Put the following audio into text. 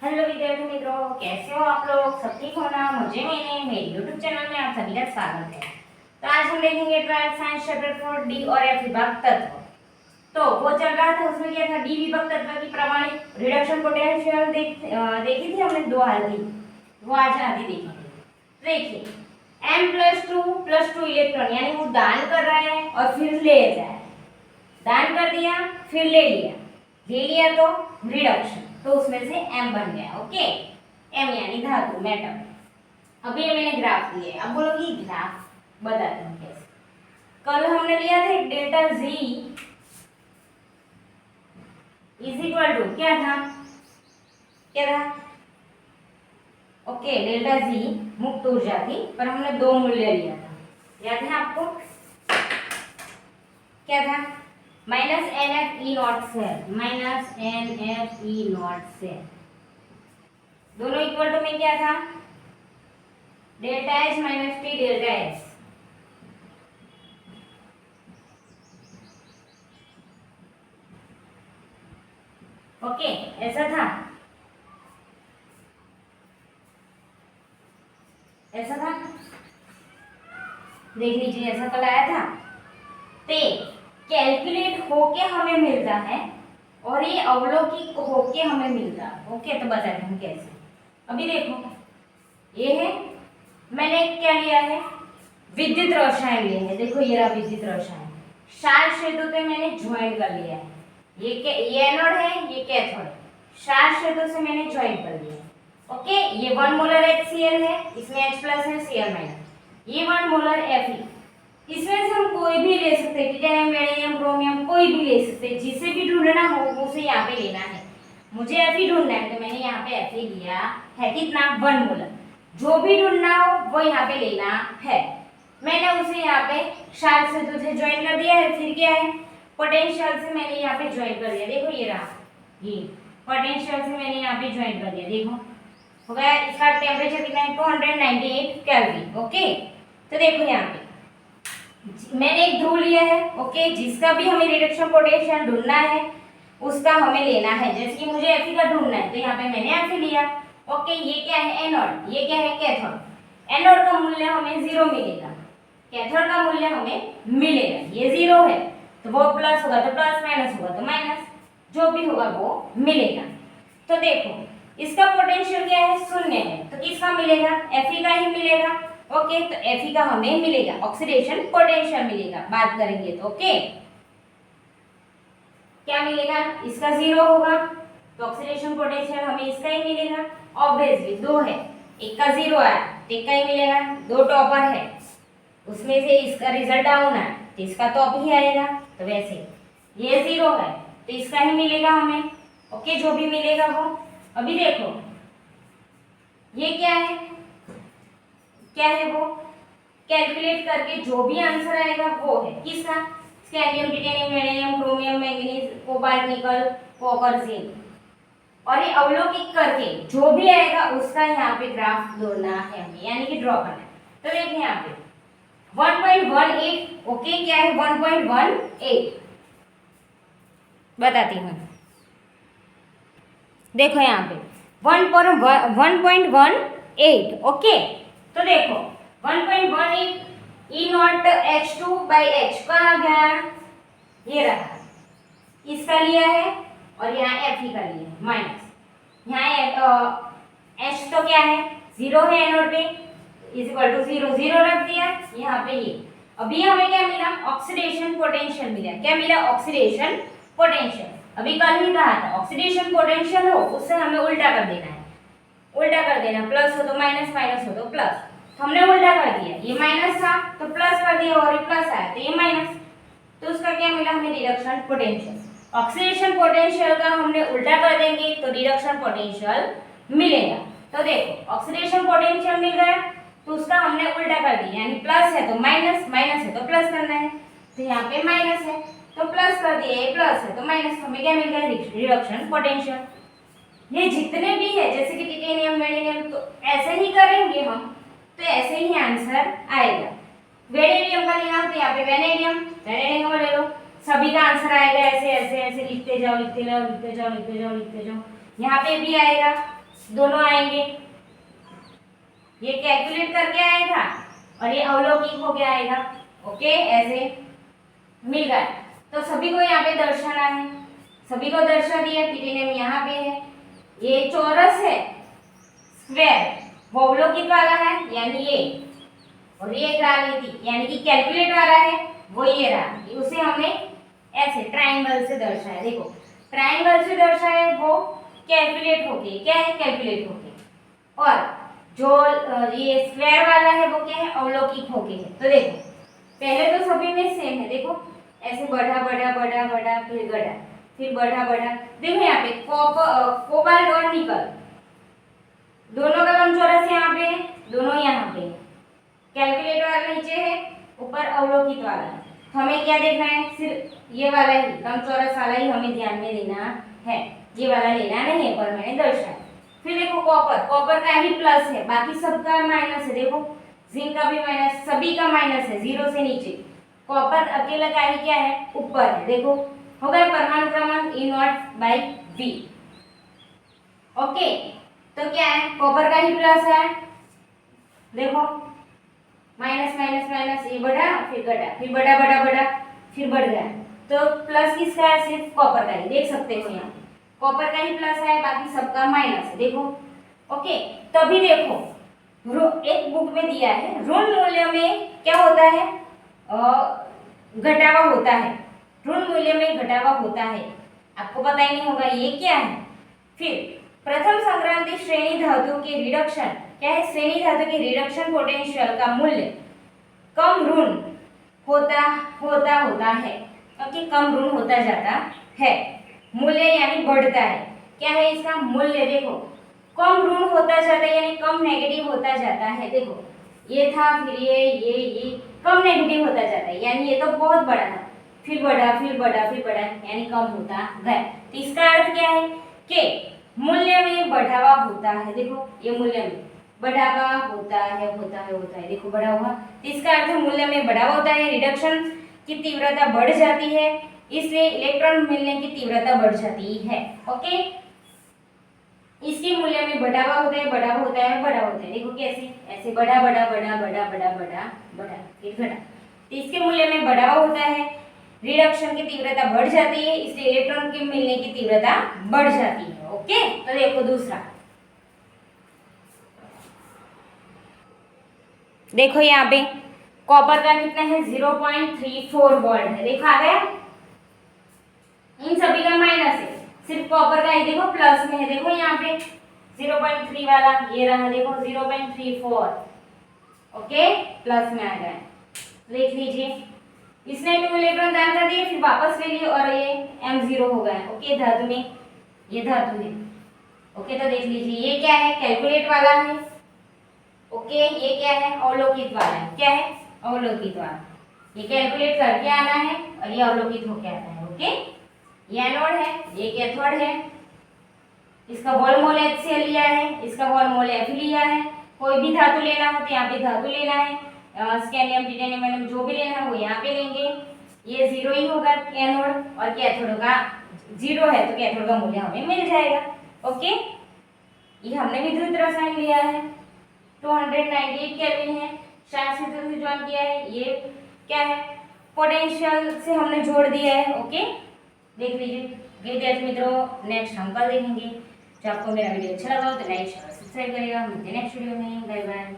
Hello विद्यार्थी मित्रों, कैसे हो आप लोग? सब ठीक हो ना? मेरे यूट्यूब चैनल में आप सभी का स्वागत है। तो आज हम देखेंगे ट्वेल्थ साइंस चैप्टर 4 डी और एफ विभाग तत्व। तो वो चल रहा था, उसमें क्या था, डी विभाग तत्व की प्रमाणित रिडक्शन पोटेंशियल देखी थी हमने दो हाल की। वो आज आधी देखेंगे। देखिए, m+2 इलेक्ट्रॉन, यानी वो दान कर रहा है और फिर ले जा रहा है। दान कर दिया फिर ले लिया तो रिडक्शन, तो उसमें से m बन गया। ओके, m यानी धातु, मेटल। अभी ये मैंने ग्राफ दिया है, अब बोलोगी ग्राफ बताती हूँ कैसे। कल हमने लिया था delta z is equal to क्या था, ओके, डेल्टा z मुक्त ऊर्जा थी, पर हमने दो मूल्य लिया था, याद है आपको? क्या था? -NF से, -NF से दोनों इक्वल टू में क्या था, delta H minus T delta S। Okay, ऐसा था, देख लीजिए, ऐसा कल आया था। ते कैलकुलेट होके हमें मिलता है और ये अवलोकित होके हमें मिलता है। ओके, तो बताते हैं कैसे। अभी देखो, ये है, मैंने क्या लिया है, विद्युत रसायन लिया है। देखो ये रहा विद्युत रसायन, क्षार क्षेत्रों से मैंने ज्वाइन कर लिया है। ये एनोड है, ये कैथोड है, क्षार क्षेत्रों से मैंने ज्वाइन कर लिया है। ओके, ये 1 मोलर HCl है, इसमें H प्लस है, Cl माइनस, ये 1 मोलर Fe। इसमें से हम कोई भी ले सकते हैं, टिटेनियम, वेनेडियम, क्रोमियम, कोई भी ले सकते हैं। जिसे भी ढूंढना हो उसे यहाँ पे लेना है। मुझे Fe ढूंढना है तो मैंने यहाँ पे Fe लिया है, कितना, 1 मोलर। जो भी ढूंढना हो वो यहाँ पे लेना है। मैंने उसे यहाँ पे क्षार से तुझे ज्वाइन कर दिया है। फिर क्या है, पोटेंशियल से मैंने यहाँ पे ज्वाइन कर दिया। देखो ये रहा, ये पोटेंशियल से मैंने यहाँ पे ज्वाइन कर दिया। देखो हो गया, इसका टेम्परेचर कितना है, 298 केल्विन। ओके, तो देखो यहाँ पे मैंने एक ध्रुव लिया है। ओके, जिसका भी हमें रिडक्शन पोटेंशियल ढूंढना है उसका हमें लेना है। जैसे कि मुझे Fe का ढूंढना है तो यहाँ पे मैंने Fe लिया। ओके, ये क्या है, एनोड, ये क्या है, कैथोड। एनोड का मूल्य हमें 0 मिलेगा, कैथोड का मूल्य हमें मिलेगा। ये 0 है तो वो प्लस होगा तो प्लस, माइनस होगा तो माइनस, जो भी होगा वो मिलेगा। तो देखो इसका पोटेंशियल क्या है, 0 है, तो किसका मिलेगा, Fe का ही मिलेगा। ओके, तो Fe का हमें मिलेगा, ऑक्सीडेशन पोटेंशियल मिलेगा, बात करेंगे तो। ओके, क्या मिलेगा, इसका 0 होगा तो ऑक्सीडेशन पोटेंशियल हमें इसका ही मिलेगा। ऑब्वियसली 2 है, एक का 0 आया तो एक का ही मिलेगा। 2 टॉपर है, उसमें से इसका रिजल्ट डाउन है तो इसका तो अप ही आएगा। तो वैसे ये 0 है तो इसका ही मिलेगा हमें। ओके, जो भी मिलेगा वो। अभी देखो ये क्या है वो कैलकुलेट करके जो भी आंसर आएगा वो है किसका, scandium, titanium, vanadium, chromium, manganese, cobalt, निकल, कॉपर, जिंक। और ये अवलोकित करके जो भी आएगा उसका यहाँ पे ग्राफ दौड़ना है हमें, यानी कि ड्रॉ करना है। तो देखिए यहाँ पे 1.18। ओके, क्या है 1.18, बताती हूँ। देखो यहाँ पे 1.18। ओके, तो देखो 1.18 E0H2/H कहाँ गया, ये रहा, इसका लिया है और यहाँ Fe का लिया है माइनस। यहाँ H तो क्या है, 0 है एनोड पे, इज इक्वल टू 0, 0 रख दिया यहाँ पे। ये अभी हमें क्या मिला, ऑक्सीडेशन पोटेंशियल मिला। क्या मिला, ऑक्सीडेशन पोटेंशियल। अभी कल ही कहा था ऑक्सीडेशन पोटेंशियल हो उससे हमें उल्टा कर देना है, उल्टा कर देना, प्लस हो तो माइनस, माइनस हो तो प्लस। तो हमने उल्टा कर दिया, ये माइनस था तो प्लस कर दिया और ये प्लस आया तो ये माइनस, तो उसका क्या मिला हमें, रिडक्शन पोटेंशियल। ऑक्सीडेशन पोटेंशियल का हमने उल्टा कर देंगे तो रिडक्शन पोटेंशियल मिलेगा। तो देखो ऑक्सीडेशन पोटेंशियल मिल गया तो उसका हमने उल्टा कर दिया, यानी प्लस है तो माइनस, माइनस है तो प्लस करना है। तो यहाँ पे माइनस है तो प्लस कर दिया, ये प्लस है तो माइनस, हमें क्या मिल गया, रिडक्शन पोटेंशियल। ये जितने भी है जैसे कि टिटेनियम, वेनेडियम, तो ऐसे ही करेंगे हम तो ऐसे ही आंसर आएगा। वेनेडियम का लेना तो यहाँ पे वेनेडियम ले लो, सभी का आंसर आएगा। ऐसे ऐसे ऐसे लिखते जाओ, लिखते जाओ, लिखते जाओ, लिखते जाओ, लिखते जाओ, यहाँ पे भी आएगा। दोनों आएंगे, ये कैलकुलेट करके आएगा और ये अवलौकिक हो गया आएगा। ओके, ऐसे मिल गया। तो सभी को यहाँ पे दर्शाना है, सभी को दर्शा दिया। टिटेनियम यहाँ पे है, ये चौरस है, स्क्वायर वो अवलौकिक वाला है यानी ये, और ये ग्राविटी यानी कि कैलकुलेट वाला है वो ये रहा। उसे हमने ऐसे ट्रायंगल से दर्शाया। देखो ट्रायंगल से दर्शाया वो कैलकुलेट होके, क्या है कैलकुलेट होके, और जो ये स्क्वायर वाला है वो क्या है अवलौकिक होके है। तो देखो पहले तो सभी में सेम है, देखो ऐसे बढ़ा बढ़ा बढ़ा बढ़ा फिर गड़ा फिर बढ़ा बढ़ा। देखो यहाँ पे कोबाल्ट और निकल दोनों का लंबचौरस यहाँ पे है, दोनों यहाँ पे है। कैलकुलेट वाला नीचे है, ऊपर अवलोकित वाला है। तो हमें क्या देखना है, सिर्फ ये वाला ही लंबचौरस वाला ही हमें ध्यान में देना है, ये वाला लेना नहीं है, पर मैंने दर्शाया। फिर देखो कॉपर, कॉपर का ही प्लस है, बाकी सबका माइनस है। देखो जिंक का भी माइनस, सभी का माइनस है, जीरो से नीचे। कॉपर अकेला का ही क्या है ऊपर है। देखो हो गया परमाणु क्रमांक E0/V। ओके, तो क्या है कॉपर का ही प्लस है, देखो माइनस माइनस माइनस, ये बढ़ा फिर घटा फिर बढ़ा बढ़ा बढ़ा फिर बढ़ गया। तो प्लस किसका है, सिर्फ कॉपर का ही, देख सकते हो यहाँ कॉपर का ही प्लस है, बाकी सबका माइनस है। देखो ओके, तभी देखो एक बुक में दिया है ऋण मूल्य में क्या होता है, घटावा होता है। ऋण मूल्य में घटावा होता है, आपको पता ही नहीं होगा ये क्या है। फिर प्रथम संक्रांति श्रेणी धातु के रिडक्शन, क्या है श्रेणी धातु के रिडक्शन पोटेंशियल का मूल्य कम ऋण होता है, क्योंकि कम ऋण होता जाता है। मूल्य यानी बढ़ता है, क्या है इसका मूल्य, देखो कम ऋण होता जाता है यानी कम नेगेटिव होता जाता है। देखो ये था फिर ये कम नेगेटिव होता जाता है, यानी ये तो बहुत बड़ा था, फिर बढ़ा फिर बढ़ा फिर बढ़ा यानी कम होता गया। तो इसका अर्थ क्या है कि मूल्य में बढ़ावा होता है। देखो ये मूल्य में बढ़ावा होता है देखो बढ़ा हुआ। तो इसका अर्थ मूल्य में बढ़ावा होता है, रिडक्शन की तीव्रता बढ़ जाती है, इसलिए इलेक्ट्रॉन मिलने की तीव्रता बढ़ जाती है। ओके, इसके मूल्य में बढ़ावा होता है, बढ़ावा होता है, बढ़ा होता है। देखो कैसे, ऐसे बढ़ा बढ़ा बढ़ा बढ़ा बढ़ा बढ़ा बढ़ा फिर घटा। तो इसके मूल्य में बढ़ावा होता है, रिडक्शन की तीव्रता बढ़ जाती है, इसलिए इलेक्ट्रॉन के मिलने की तीव्रता बढ़ जाती है। ओके, तो देखो दूसरा, देखो यहाँ पे कॉपर का कितना है 0.34 वोल्ट है, देखो आ गया। इन सभी का माइनस है, सिर्फ कॉपर का ही देखो प्लस में है। देखो यहाँ पे 0.3 वाला ये रहा, देखो 0.34 ओके प्लस में आ गया। देख लीजिए इसने 2 इलेक्ट्रॉन दान कर दिए, फिर वापस ले लिए और ये M0 हो गया। ओके, धातु में ये धातु है। ओके, तो देख लीजिए ये क्या है कैलकुलेट वाला है। ओके, ये क्या है अवलोकित वाला है, क्या है अवलोकित वाला, ये कैलकुलेट करके आना है और ये अवलोकित होके आता है। ओके, ये एनोड है, ये कैथोड है, इसका वॉल मोल HCl लिया है, इसका वॉल मोल F लिया है। कोई भी धातु लेना हो तो यहाँ पे धातु लेना है, स्कैंडियम टिटेनियम जो भी लेना है वो यहाँ पे लेंगे। ये 0 ही होगा एनोड और कैथोड का 0 है, तो कैथोड का मूल्य हमें मिल जाएगा। ओके, ये हमने विद्युत रसायन लिया है, 298 केल्विन है, शायद से ज्वाइन किया है। ये क्या है पोटेंशियल से हमने जोड़ दिया है। ओके, देख लीजिए विद्यार्थी मित्रों, नेक्स्ट हम कल देखेंगे। जो आपको मेरा वीडियो अच्छा लगा हो तो लाइक शेयर सब्सक्राइब करेगा। मिलते हैं नेक्स्ट वीडियो में, बाय बाय।